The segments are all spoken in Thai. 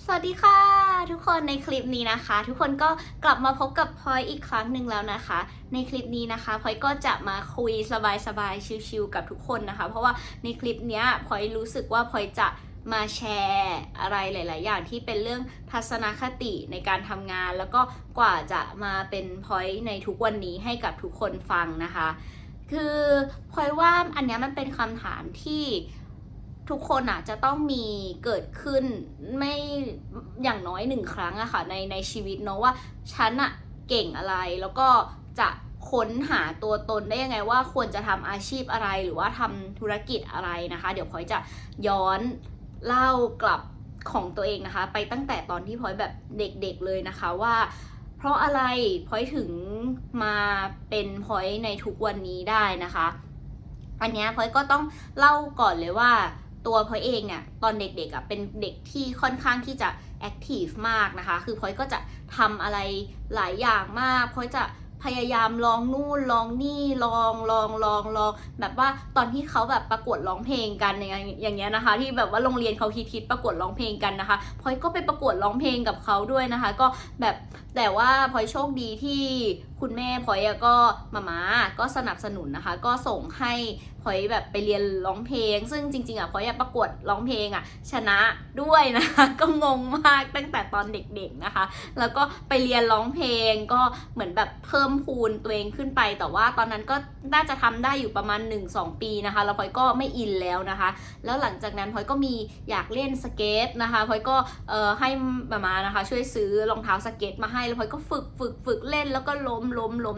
สวัสดีค่ะทุกคนในคลิปนี้นะคะทุกคนก็กลับมาพบกับพลอยอีกครั้งหนึ่งแล้วนะคะในคลิปนี้นะคะพลอยก็จะมาคุยสบายๆชิลๆกับทุกคนนะคะเพราะว่าในคลิปนี้พลอยรู้สึกว่าพลอยจะมาแชร์อะไรหลายๆอย่างที่เป็นเรื่องทัศนคติในการทำงานแล้วก็กว่าจะมาเป็นพลอยในทุกวันนี้ให้กับทุกคนฟังนะคะคือพลอยว่าอันนี้มันเป็นคำถามที่ทุกคนจะต้องมีเกิดขึ้นไม่อย่างน้อยหนึ่งครั้งอะค่ะในชีวิตเนาะว่าฉันเก่งอะไรแล้วก็จะค้นหาตัวตนได้ยังไงว่าควรจะทำอาชีพอะไรหรือว่าทำธุรกิจอะไรนะคะเดี๋ยวพลอยจะย้อนเล่ากลับของตัวเองนะคะไปตั้งแต่ตอนที่พลอยแบบเด็กๆเลยนะคะว่าเพราะอะไรพลอยถึงมาเป็นพลอยในทุกวันนี้ได้นะคะอันนี้พลอยก็ต้องเล่าก่อนเลยว่าตัวพลอยเองเนี่ยตอนเด็กๆเป็นเด็กที่ค่อนข้างที่จะแอคทีฟมากนะคะคือพลอยก็จะทำอะไรหลายอย่างมากพลอยจะพยายามลองนู่นลองนี่ลองแบบว่าตอนที่เขาแบบประกวดร้องเพลงกันอย่างเงี้ยนะคะที่แบบว่าโรงเรียนเขาฮิตประกวดร้องเพลงกันนะคะพลอยก็ไปประกวดร้องเพลงกับเขาด้วยนะคะก็แบบแต่ว่าพลอยโชคดีที่คุณแม่พลอยก็ม่าก็สนับสนุนนะคะก็ส่งให้พลอยแบบไปเรียนร้องเพลงซึ่งจริงๆพลอยประกวดร้องเพลงชนะด้วยนะคะก็งงมากตั้งแต่ตอนเด็กๆนะคะแล้วก็ไปเรียนร้องเพลงก็เหมือนแบบเพิ่มพูนตัวเองขึ้นไปแต่ว่าตอนนั้นก็น่าจะทำได้อยู่ประมาณ 1-2 ปีนะคะแล้วพลอยก็ไม่อินแล้วนะคะแล้วหลังจากนั้นพลอยก็มีอยากเล่นสเก็ตนะคะพลอยก็ให้มานะคะช่วยซื้อรองเท้าสเก็ตมาให้แล้วพลอยก็ฝึกเล่นแล้วก็ล้ม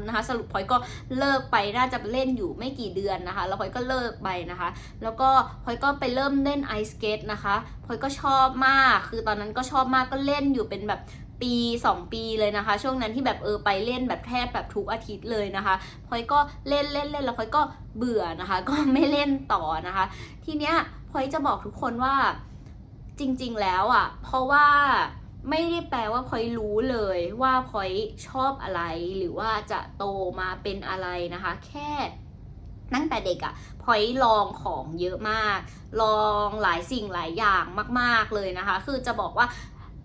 นะคะสรุปพลอยก็เลิกไปน่าจะเล่นอยู่ไม่กี่เดือนนะคะแล้วพลอยก็เลิกไปนะคะแล้วก็พลอยก็ไปเริ่มเล่นไอสเก็ตนะคะพลอยก็ชอบมากคือตอนนั้นก็ชอบมากก็เล่นอยู่เป็นแบบปี2 ปีเลยนะคะช่วงนั้นที่แบบไปเล่นแบบแทบแบบทุกอาทิตย์เลยนะคะพลอยก็เล่นแล้วพลอยก็เบื่อนะคะก็ไม่เล่นต่อนะคะทีเนี้ยพลอยจะบอกทุกคนว่าจริงๆแล้วเพราะว่าไม่ได้แปลว่าพลอยรู้เลยว่าพลอยชอบอะไรหรือว่าจะโตมาเป็นอะไรนะคะแค่ตั้งแต่เด็กพลอยลองของเยอะมากลองหลายสิ่งหลายอย่างมากๆเลยนะคะคือจะบอกว่า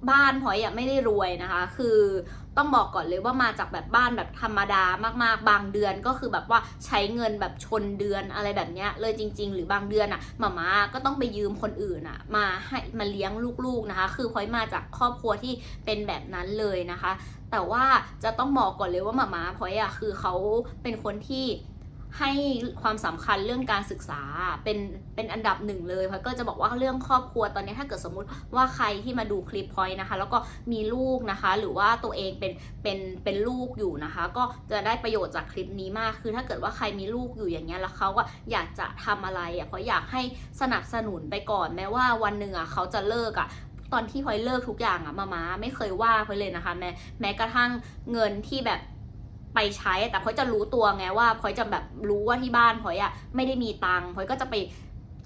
บ้านพลอยไม่ได้รวยนะคะคือต้องบอกก่อนเลยว่ามาจากแบบบ้านแบบธรรมดามากๆบางเดือนก็คือแบบว่าใช้เงินแบบชนเดือนอะไรแบบเนี้ยเลยจริงๆหรือบางเดือนม่าก็ต้องไปยืมคนอื่นมาให้มาเลี้ยงลูกๆนะคะคือพลอยมาจากครอบครัวที่เป็นแบบนั้นเลยนะคะแต่ว่าจะต้องบอกก่อนเลยว่าม่าพลอยคือเขาเป็นคนที่ให้ความสำคัญเรื่องการศึกษาเป็นอันดับหนึ่งเลยพลอยก็จะบอกว่าเรื่องครอบครัวตอนนี้ถ้าเกิดสมมุติว่าใครที่มาดูคลิปพลอยนะคะแล้วก็มีลูกนะคะหรือว่าตัวเองเป็นลูกอยู่นะคะก็จะได้ประโยชน์จากคลิปนี้มากคือถ้าเกิดว่าใครมีลูกอยู่อย่างเงี้ยแล้วเขาก็อยากจะทำอะไรเพราะอยากให้สนับสนุนไปก่อนแม้ว่าวันหนึ่งเขาจะเลิกตอนที่พลอยเลิกทุกอย่างมาไม่เคยว่าพลอยเลยนะคะแม้กระทั่งเงินที่แบบไปใช้แต่พลอยจะรู้ตัวไงว่าพลอยจะแบบรู้ว่าที่บ้านพลอยไม่ได้มีตังค์พลอยก็จะไป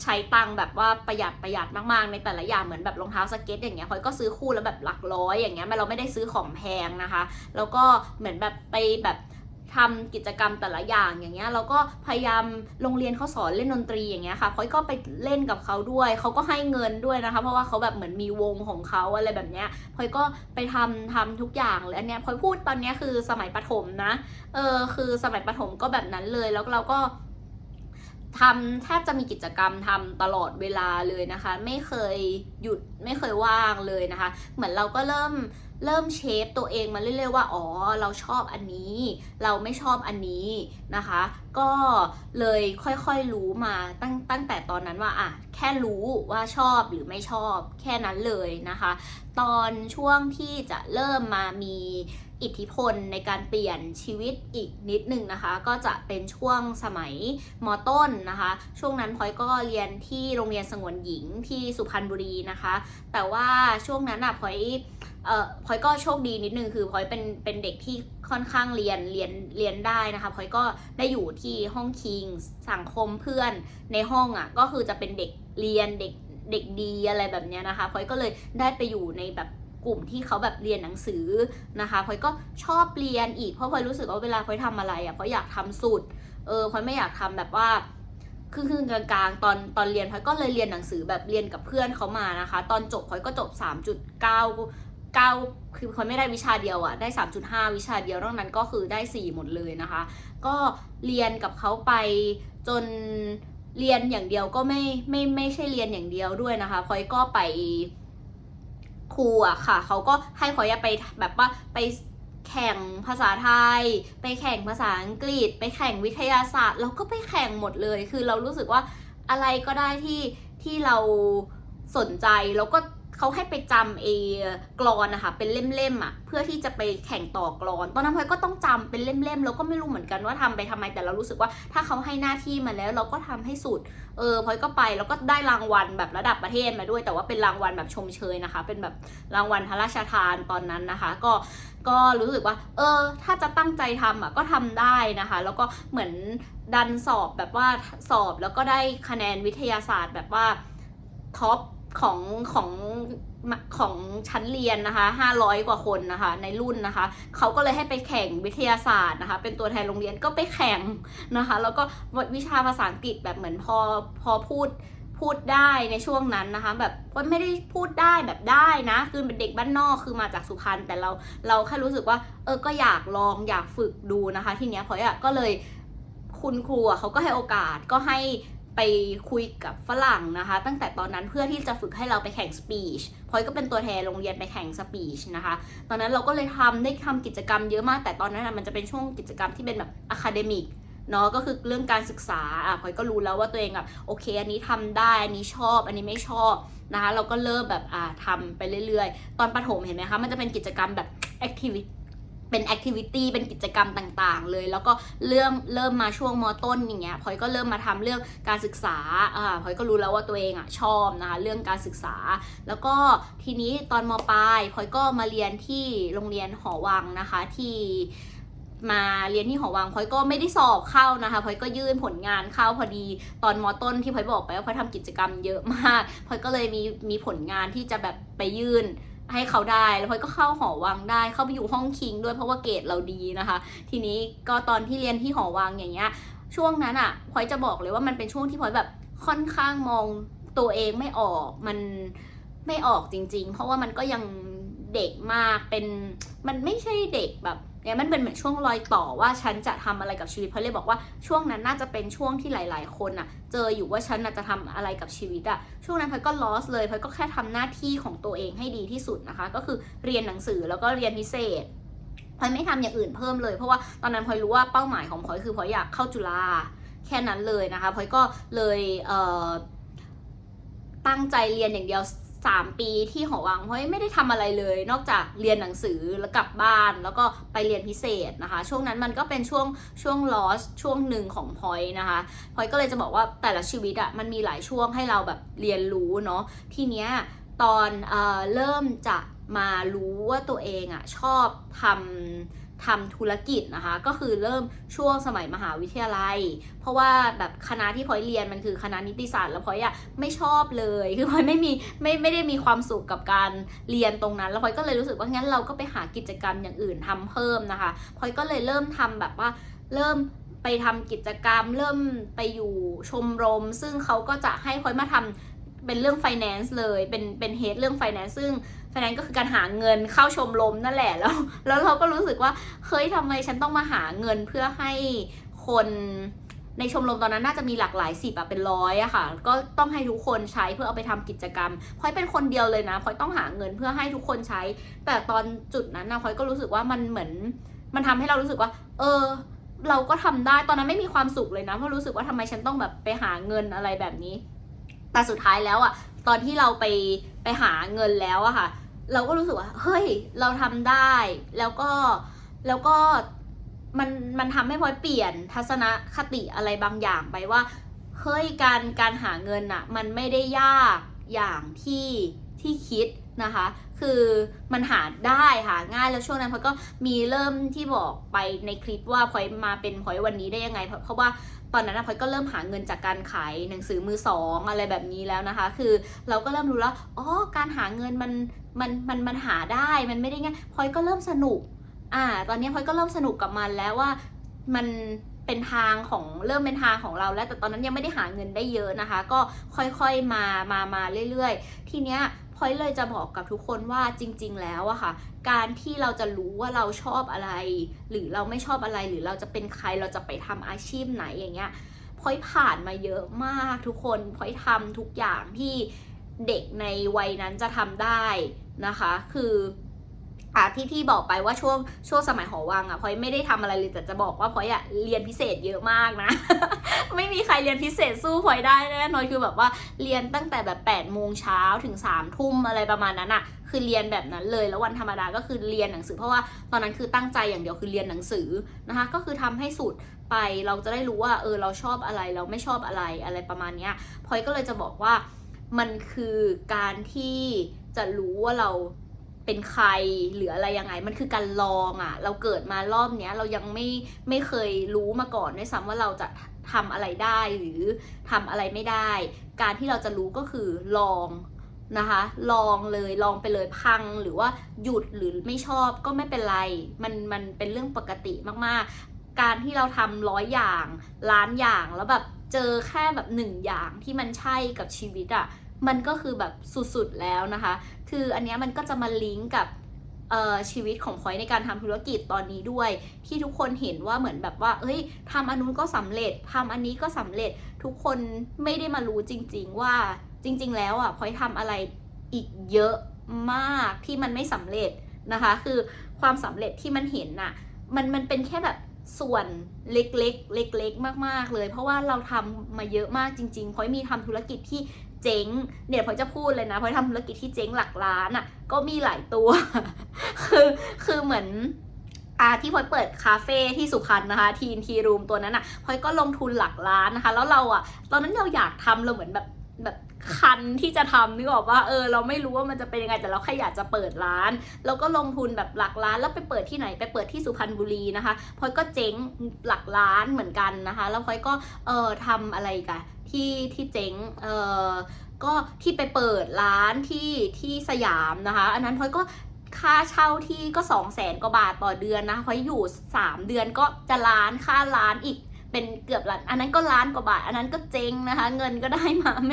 ใช้ตังค์แบบว่าประหยัดมากๆในแต่ละอย่างเหมือนแบบรองเท้าสเก็ตอย่างเงี้ยพลอยก็ซื้อคู่แล้วแบบหลักร้อยอย่างเงี้ยเราไม่ได้ซื้อของแพงนะคะแล้วก็เหมือนแบบไปแบบทำกิจกรรมแต่ละอย่างอย่างเงี้ยเราก็พยายามโรงเรียนเขาสอนเล่นดนตรีอย่างเงี้ยค่ะพลอยก็ไปเล่นกับเขาด้วยเขาก็ให้เงินด้วยนะคะเพราะว่าเขาแบบเหมือนมีวงของเขาอะไรแบบเนี้ยพลอยก็ไปทำทุกอย่างเลยอันเนี้ยพลอยพูดตอนเนี้ยคือสมัยประถมนะคือสมัยประถมก็แบบนั้นเลยแล้วเราก็ทำแทบจะมีกิจกรรมทำตลอดเวลาเลยนะคะไม่เคยหยุดไม่เคยว่างเลยนะคะเหมือนเราก็เริ่มเชฟตัวเองมาเรื่อยๆว่าอ๋อเราชอบอันนี้เราไม่ชอบอันนี้นะคะก็เลยค่อยๆรู้มาตั้งแต่ตอนนั้นว่าแค่รู้ว่าชอบหรือไม่ชอบแค่นั้นเลยนะคะตอนช่วงที่จะเริ่มมามีอิทธิพลในการเปลี่ยนชีวิตอีกนิดนึงนะคะก็จะเป็นช่วงสมัยม.ต้นนะคะช่วงนั้นพลอยก็เรียนที่โรงเรียนสงวนหญิงที่สุพรรณบุรีนะคะแต่ว่าช่วงนั้นพลอยก็โชคดีนิดนึงคือพลอยเป็นเด็กที่ค่อนข้างเรียนได้นะคะพลอยก็ได้อยู่ที่ห้องคิงสังคมเพื่อนในห้องก็คือจะเป็นเด็กเรียนเด็กดีอะไรแบบนี้นะคะพลอยก็เลยได้ไปอยู่ในแบบกลุ่มที่เขาแบบเรียนหนังสือนะคะพลอยก็ชอบเรียนอีกเพราะพลอยรู้สึกว่าเวลาพลอยทำอะไรพลอยอยากทำสุดพลอยไม่อยากทำแบบว่า ครึ่งกลางๆตอนเรียนพลอยก็เลยเรียนหนังสือแบบเรียนกับเพื่อนเขามานะคะตอนจบพลอยก็จบ 3.9คือพลอยไม่ได้วิชาเดียวอะได้ 3.5 วิชาเดียวนอกนั้นก็คือได้4หมดเลยนะคะก็เรียนกับเขาไปจนเรียนอย่างเดียวก็ไม่ใช่เรียนอย่างเดียวด้วยนะคะพลอยก็ไปครูอะค่ะเขาก็ให้พลอยไปแบบว่าไปแข่งภาษาไทยไปแข่งภาษาอังกฤษไปแข่งวิทยาศาสตร์เราก็ไปแข่งหมดเลยคือเรารู้สึกว่าอะไรก็ได้ที่เราสนใจแล้วก็เขาให้ไปจำกลอนนะคะเป็นเล่มๆอ่ะเพื่อที่จะไปแข่งต่อกลอนตอนนั้นพลอยก็ต้องจำเป็นเล่มๆแล้วก็ไม่รู้เหมือนกันว่าทำไปทำไมแต่เรารู้สึกว่าถ้าเขาให้หน้าที่มาแล้วเราก็ทำให้สุดพลอยก็ไปแล้วก็ได้รางวัลแบบระดับประเทศมาด้วยแต่ว่าเป็นรางวัลแบบชมเชยนะคะเป็นแบบรางวัลพระราชทานตอนนั้นนะคะก็รู้สึกว่าถ้าจะตั้งใจทำอ่ะก็ทำได้นะคะแล้วก็เหมือนดันสอบแบบว่าสอบแล้วก็ได้คะแนนวิทยาศาสตร์แบบว่าท็อปของชั้นเรียนนะคะ500 กว่าคนนะคะในรุ่นนะคะเขาก็เลยให้ไปแข่งวิทยาศาสตร์นะคะเป็นตัวแทนโรงเรียนก็ไปแข่งนะคะแล้วก็วิชาภาษาอังกฤษแบบเหมือนพอพูดได้ในช่วงนั้นนะคะแบบว่าไม่ได้พูดได้แบบได้นะคือเป็นเด็กบ้านนอกคือมาจากสุพรรณแต่เราแค่รู้สึกว่าก็อยากลองอยากฝึกดูนะคะทีเนี้ยพลอยก็เลยคุณครูเขาก็ให้โอกาสก็ให้ไปคุยกับฝรั่งนะคะตั้งแต่ตอนนั้นเพื่อที่จะฝึกให้เราไปแข่งสปีชพลอยก็เป็นตัวแทนโรงเรียนไปแข่งสปีชนะคะตอนนั้นเราก็เลยได้ทำกิจกรรมเยอะมากแต่ตอนนั้นมันจะเป็นช่วงกิจกรรมที่เป็นแบบอะคาเดมิกเนาะก็คือเรื่องการศึกษาพลอยก็รู้แล้วว่าตัวเองโอเคอันนี้ทำได้อันนี้ชอบอันนี้ไม่ชอบนะคะเราก็เริ่มแบบทำไปเรื่อยๆตอนประถมเห็นไหมคะมันจะเป็นกิจกรรมแบบแอคทิวิตี้เป็นกิจกรรมต่างๆเลยแล้วก็เริ่มมาช่วงม.ต้นอย่างเงี้ยพลอยก็เริ่มมาทำเรื่องการศึกษาพลอยก็รู้แล้วว่าตัวเองชอบนะคะเรื่องการศึกษาแล้วก็ทีนี้ตอนม.ปลายพลอยก็มาเรียนที่โรงเรียนหอวังนะคะที่มาเรียนที่หอวังพลอยก็ไม่ได้สอบเข้านะคะพลอยก็ยื่นผลงานเข้าพอดีตอนม.ต้นที่พลอยบอกไปว่าพลอยทำกิจกรรมเยอะมากพลอยก็เลยมีผลงานที่จะแบบไปยื่นให้เขาได้แล้วพลอยก็เข้าหอวังได้เข้าไปอยู่ห้องคิงด้วยเพราะว่าเกรดเราดีนะคะทีนี้ก็ตอนที่เรียนที่หอวังอย่างเงี้ยช่วงนั้นพลอยจะบอกเลยว่ามันเป็นช่วงที่พลอยแบบค่อนข้างมองตัวเองไม่ออกมันไม่ออกจริงๆเพราะว่ามันก็ยังเด็กมากมันไม่ใช่เด็กแบบเนี่ยมันเป็นเหมือนช่วงรอยต่อว่าฉันจะทำอะไรกับชีวิตพลอยเลยบอกว่าช่วงนั้นน่าจะเป็นช่วงที่หลายๆคนเจออยู่ว่าฉันจะทำอะไรกับชีวิตช่วงนั้นพลอยก็ lost เลยพลอยก็แค่ทำหน้าที่ของตัวเองให้ดีที่สุดนะคะก็คือเรียนหนังสือแล้วก็เรียนพิเศษพลอยไม่ทำอย่างอื่นเพิ่มเลยเพราะว่าตอนนั้นพลอยรู้ว่าเป้าหมายของพลอยคือพลอยอยากเข้าจุฬาแค่นั้นเลยนะคะพลอยก็เลยตั้งใจเรียนอย่างเดียว3 ปีที่หอวังเพราะไม่ได้ทำอะไรเลยนอกจากเรียนหนังสือแล้วกลับบ้านแล้วก็ไปเรียนพิเศษนะคะช่วงนั้นมันก็เป็นช่วง loss ช่วงหนึ่งของพลอยนะคะพลอยก็เลยจะบอกว่าแต่ละชีวิตมันมีหลายช่วงให้เราแบบเรียนรู้เนาะทีเนี้ยตอนเริ่มจะมารู้ว่าตัวเองชอบทำธุรกิจนะคะก็คือเริ่มช่วงสมัยมหาวิทยาลัยเพราะว่าแบบคณะที่พลอยเรียนมันคือคณะนิติศาสตร์แล้วพลอยไม่ชอบเลยคือพลอยไม่ได้มีความสุขกับการเรียนตรงนั้นแล้วพลอยก็เลยรู้สึกว่างั้นเราก็ไปหากิจกรรมอย่างอื่นทำเพิ่มนะคะพลอยก็เลยเริ่มทำแบบว่าเริ่มไปทำกิจกรรมเริ่มไปอยู่ชมรมซึ่งเขาก็จะให้พลอยมาทำเป็นเรื่อง finance เลยเป็นเฮดเรื่อง finance ซึ่งfinance ก็คือการหาเงินเข้าชมรมนั่นแหละแล้วเราก็รู้สึกว่าเฮ้ยทำไมฉันต้องมาหาเงินเพื่อให้คนในชมรมตอนนั้นน่าจะมีหลากหลาย10เป็น100ค่ะก็ต้องให้ทุกคนใช้เพื่อเอาไปทำกิจกรรมพลอยเป็นคนเดียวเลยนะพลอยต้องหาเงินเพื่อให้ทุกคนใช้แต่ตอนจุดนั้นพลอยก็รู้สึกว่ามันเหมือนมันทำให้เรารู้สึกว่าเราก็ทำได้ตอนนั้นไม่มีความสุขเลยนะเพราะรู้สึกว่าทำไมฉันต้องแบบไปหาเงินอะไรแบบนี้แต่สุดท้ายแล้วตอนที่เราไปหาเงินแล้วค่ะเราก็รู้สึกว่าเฮ้ยเราทำได้แล้วก็มันทำให้พลอยเปลี่ยนทัศนคติอะไรบางอย่างไปว่าเฮ้ยการหาเงินมันไม่ได้ยากอย่างที่คิดนะคะคือมันหาได้หาง่ายแล้วช่วงนั้นพลอยก็มีเริ่มที่บอกไปในคลิปว่าพลอยมาเป็นพลอยวันนี้ได้ยังไงเพราะว่าตอนนั้นพลอยก็เริ่มหาเงินจากการขายหนังสือมือสองอะไรแบบนี้แล้วนะคะคือเราก็เริ่มรู้แล้วการหาเงินมันหาได้มันไม่ได้ง่ายพลอยก็เริ่มสนุกตอนนี้พลอยก็เริ่มสนุกกับมันแล้วว่ามันเป็น เป็นทางของเริ่มเป็นทางของเราแล้วแต่ตอนนั้นยังไม่ได้หาเงินได้เยอะนะคะก็ค่อยๆมาเรื่อยๆทีเนี้ยพอยเลยจะบอกกับทุกคนว่าจริงๆแล้วอะค่ะการที่เราจะรู้ว่าเราชอบอะไรหรือเราไม่ชอบอะไรหรือเราจะเป็นใครเราจะไปทำอาชีพไหนอย่างเงี้ยพอยผ่านมาเยอะมากทุกคนพอยทำทุกอย่างที่เด็กในวัยนั้นจะทำได้นะคะคือที่บอกไปว่าช่วงสมัยหอวังพอยไม่ได้ทำอะไรเลยแต่จะบอกว่าพอยเรียนพิเศษเยอะมากนะ ไม่มีใครเรียนพิเศษสู้พอยได้แน่นอนคือแบบว่าเรียนตั้งแต่แบบ8 โมงเช้าถึง3 ทุ่มอะไรประมาณนั้นคือเรียนแบบนั้นเลยแล้ววันธรรมดาก็คือเรียนหนังสือเพราะว่าตอนนั้นคือตั้งใจอย่างเดียวคือเรียนหนังสือนะคะก็คือทำให้สุดไปเราจะได้รู้ว่าเราชอบอะไรเราไม่ชอบอะไรประมาณนี้พอยก็เลยจะบอกว่ามันคือการที่จะรู้ว่าเราเป็นใครหรืออะไรยังไงมันคือการลองเราเกิดมารอบเนี้ยเรายังไม่เคยรู้มาก่อนด้วยซ้ำว่าเราจะทำอะไรได้หรือทำอะไรไม่ได้การที่เราจะรู้ก็คือลองนะคะลองเลยลองไปเลยพังหรือว่าหยุดหรือไม่ชอบก็ไม่เป็นไรมันเป็นเรื่องปกติมากๆการที่เราทำ100 อย่างล้านอย่างแล้วแบบเจอแค่แบบ1 อย่างที่มันใช่กับชีวิตมันก็คือแบบสุดๆแล้วนะคะคืออันนี้มันก็จะมาลิงก์กับชีวิตของพอยในการทำธุรกิจตอนนี้ด้วยที่ทุกคนเห็นว่าเหมือนแบบว่าเฮ้ยทำอันนู้นก็สำเร็จทำอันนี้ก็สำเร็จทุกคนไม่ได้มารู้จริงๆว่าจริงๆแล้วพอยทำอะไรอีกเยอะมากที่มันไม่สำเร็จนะคะคือความสำเร็จที่มันเห็นมันเป็นแค่แบบส่วนเล็กๆมากๆเลยเพราะว่าเราทำมาเยอะมากจริงๆพอยมีทำธุรกิจที่เจ๊งเดี๋ยวพอยจะพูดเลยนะพอยทำธุรกิจที่เจ๊งหลักล้านก็มีหลายตัว คือเหมือนที่พอยเปิดคาเฟ่ที่สุพรรณนะคะทีรูมตัวนั้นพอยก็ลงทุนหลักล้านนะคะแล้วเราตอนนั้นเราอยากทำเราเหมือนแบบคันที่จะทำนึกออกว่าเราไม่รู้ว่ามันจะเป็นยังไงแต่เราแค่อยากจะเปิดร้านแล้วก็ลงทุนแบบหลักล้านแล้วไปเปิดที่ไหนไปเปิดที่สุพรรณบุรีนะคะพอยก็เจ๊งหลักล้านเหมือนกันนะคะแล้วพอยก็ทำอะไรกันที่เจ๊งก็ที่ไปเปิดร้านที่สยามนะคะอันนั้นพอยก็ค่าเช่าที่ก็200,000 กว่าบาทต่อเดือนนะพอยอยู่3 เดือนก็จะล้านค่าล้านอีกเป็นเกือบล้านอันนั้นก็ล้านกว่าบาทอันนั้นก็เจ๊งนะคะเงินก็ได้มาไ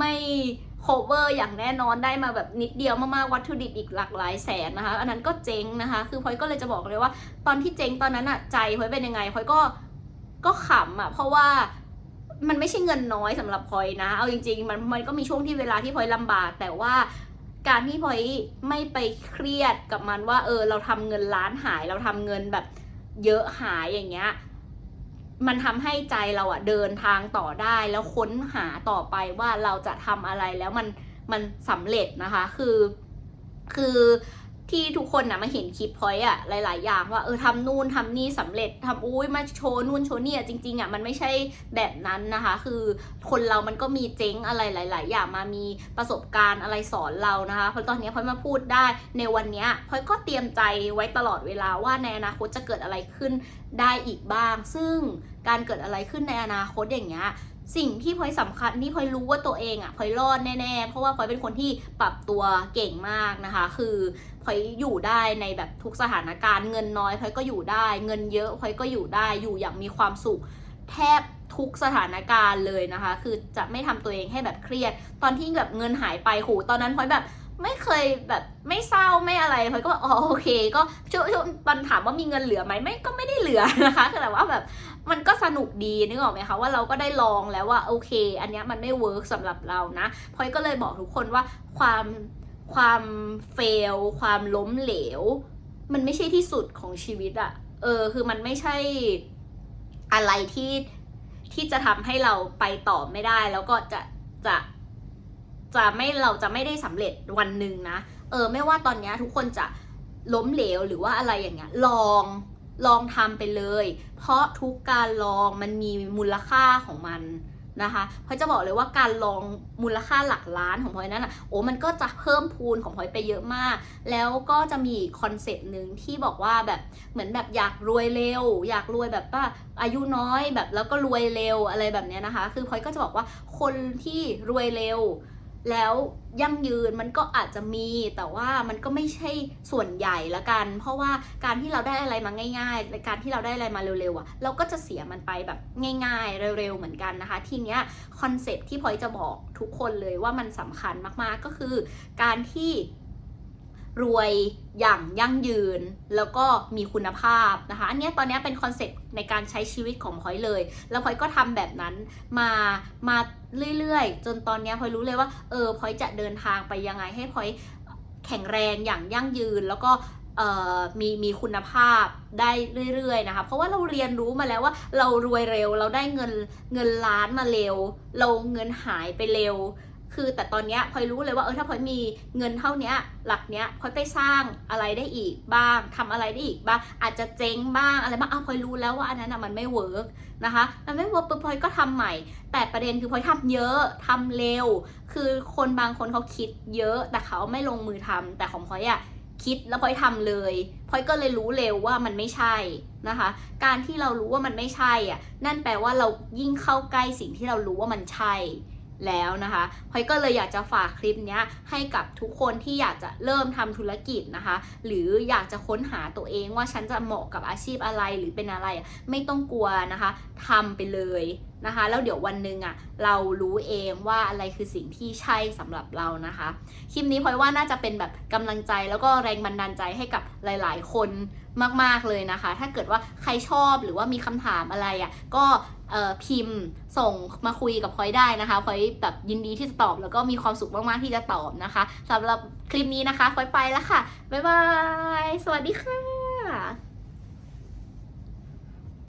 ม่cover อย่างแน่นอนได้มาแบบนิดเดียวมากๆวัตถุดิบอีกหลักหลายแสนนะคะอันนั้นก็เจ๊งนะคะคือพลอยก็เลยจะบอกเลยว่าตอนที่เจ๊งตอนนั้นใจพลอยเป็นยังไงพลอยก็ขำเพราะว่ามันไม่ใช่เงินน้อยสำหรับพลอยนะเอาจริงๆมันก็มีช่วงที่เวลาที่พลอยลำบากแต่ว่าการที่พลอยไม่ไปเครียดกับมันว่าเราทำเงินล้านหายเราทำเงินแบบเยอะหายอย่างเงี้ยมันทำให้ใจเราเดินทางต่อได้แล้วค้นหาต่อไปว่าเราจะทำอะไรแล้วมันสำเร็จนะคะคือที่ทุกคนมาเห็นคลิปพอยหลายๆอย่างว่าทำนู่นทำนี่สำเร็จทำอุ้ยมาโชว์นู่นโชว์นี่จริงๆมันไม่ใช่แบบนั้นนะคะคือคนเรามันก็มีเจ๊งอะไรหลายๆอย่างมามีประสบการณ์อะไรสอนเรานะคะเพราะตอนนี้พอยมาพูดได้ในวันนี้พอยก็เตรียมใจไว้ตลอดเวลาว่าในอนาคตจะเกิดอะไรขึ้นได้อีกบ้างซึ่งการเกิดอะไรขึ้นในอนาคตอย่างเงี้ยสิ่งที่พลอยสำคัญที่พลอยรู้ว่าตัวเองพลอยรอดแน่ๆเพราะว่าพลอยเป็นคนที่ปรับตัวเก่งมากนะคะคือพลอยอยู่ได้ในแบบทุกสถานการณ์เงินน้อยพลอยก็อยู่ได้เงินเยอะพลอยก็อยู่ได้อยู่อย่างมีความสุขแทบทุกสถานการณ์เลยนะคะคือจะไม่ทำตัวเองให้แบบเครียดตอนที่แบบเงินหายไปตอนนั้นพลอยแบบไม่เคยแบบไม่เศร้าไม่อะไรพลอยก็โอเคก็ช่วงตอนถามว่ามีเงินเหลือไหมก็ไม่ได้เหลือนะคะแต่ว่าแบบมันก็สนุกดีนึกออกไหมคะว่าเราก็ได้ลองแล้วว่าโอเคอันนี้มันไม่เวิร์กสำหรับเรานะพลอยก็เลยบอกทุกคนว่าความเฟลความล้มเหลวมันไม่ใช่ที่สุดของชีวิตคือมันไม่ใช่อะไรที่จะทำให้เราไปต่อไม่ได้แล้วก็เราจะไม่ได้สำเร็จวันหนึ่งนะไม่ว่าตอนนี้ทุกคนจะล้มเหลวหรือว่าอะไรอย่างเงี้ยลองทำไปเลยเพราะทุกการลองมันมีมูลค่าของมันนะคะพลอยจะบอกเลยว่าการลองมูลค่าหลักล้านของพลอยนั้นมันก็จะเพิ่มพูนของพลอยไปเยอะมากแล้วก็จะมีคอนเซปต์หนึ่งที่บอกว่าแบบเหมือนแบบอยากรวยเร็วอยากรวยแบบว่าอายุน้อยแบบแล้วก็รวยเร็วอะไรแบบนี้นะคะคือพลอยก็จะบอกว่าคนที่รวยเร็ว แล้วยั่งยืนมันก็อาจจะมีแต่ว่ามันก็ไม่ใช่ส่วนใหญ่ละกันเพราะว่าการที่เราได้อะไรมาง่ายๆในการที่เราได้อะไรมาเร็วๆอ่ะเราก็จะเสียมันไปแบบง่ายๆเร็วๆเหมือนกันนะคะทีเนี้ยคอนเซ็ปต์ที่พลอยจะบอกทุกคนเลยว่ามันสำคัญมากๆก็คือการที่รวยอย่างยั่งยืนแล้วก็มีคุณภาพนะคะอันนี้ตอนนี้เป็นคอนเซ็ปต์ในการใช้ชีวิตของพลอยเลยแล้วพลอยก็ทำแบบนั้นมาเรื่อยๆจนตอนนี้พลอยรู้เลยว่าพลอยจะเดินทางไปยังไงให้พลอยแข็งแรงอย่างยั่งยืนแล้วก็มีคุณภาพได้เรื่อยๆนะคะเพราะว่าเราเรียนรู้มาแล้วว่าเรารวยเร็วเราได้เงินล้านมาเร็วเราเงินหายไปเร็วคือแต่ตอนนี้พลอยรู้เลยว่าถ้าพลอยมีเงินเท่านี้หลักเนี้ยพลอยไปสร้างอะไรได้อีกบ้างทำอะไรได้อีกบ้างอาจจะเจ๊งบ้างอะไรบ้างพลอยรู้แล้วว่าอันนั้นมันไม่เวิร์กนะคะมันไม่เวิร์กปุ๊บพลอยก็ทำใหม่แต่ประเด็นคือพลอยทำเยอะทำเร็วคือคนบางคนเขาคิดเยอะแต่เขาไม่ลงมือทำแต่ของพลอยคิดแล้วพลอยทำเลยพลอยก็เลยรู้เร็วว่ามันไม่ใช่นะคะการที่เรารู้ว่ามันไม่ใช่นั่นแปลว่าเรายิ่งเข้าใกล้สิ่งที่เรารู้ว่ามันใช่แล้วนะคะพลอยก็เลยอยากจะฝากคลิปนี้ให้กับทุกคนที่อยากจะเริ่มทำธุรกิจนะคะหรืออยากจะค้นหาตัวเองว่าฉันจะเหมาะกับอาชีพอะไรหรือเป็นอะไรไม่ต้องกลัวนะคะทำไปเลยนะคะแล้วเดี๋ยววันหนึ่งเรารู้เองว่าอะไรคือสิ่งที่ใช่สำหรับเรานะคะคลิปนี้พลอยว่าน่าจะเป็นแบบกำลังใจแล้วก็แรงบันดาลใจให้กับหลายๆคนมากๆเลยนะคะถ้าเกิดว่าใครชอบหรือว่ามีคำถามอะไรก็พิมพ์ส่งมาคุยกับพลอยได้นะคะพลอยแบบยินดีที่จะตอบแล้วก็มีความสุขมากๆที่จะตอบนะคะสำหรับคลิปนี้นะคะพลอยไปแล้วค่ะบ๊ายบายสวัสดีค่ะ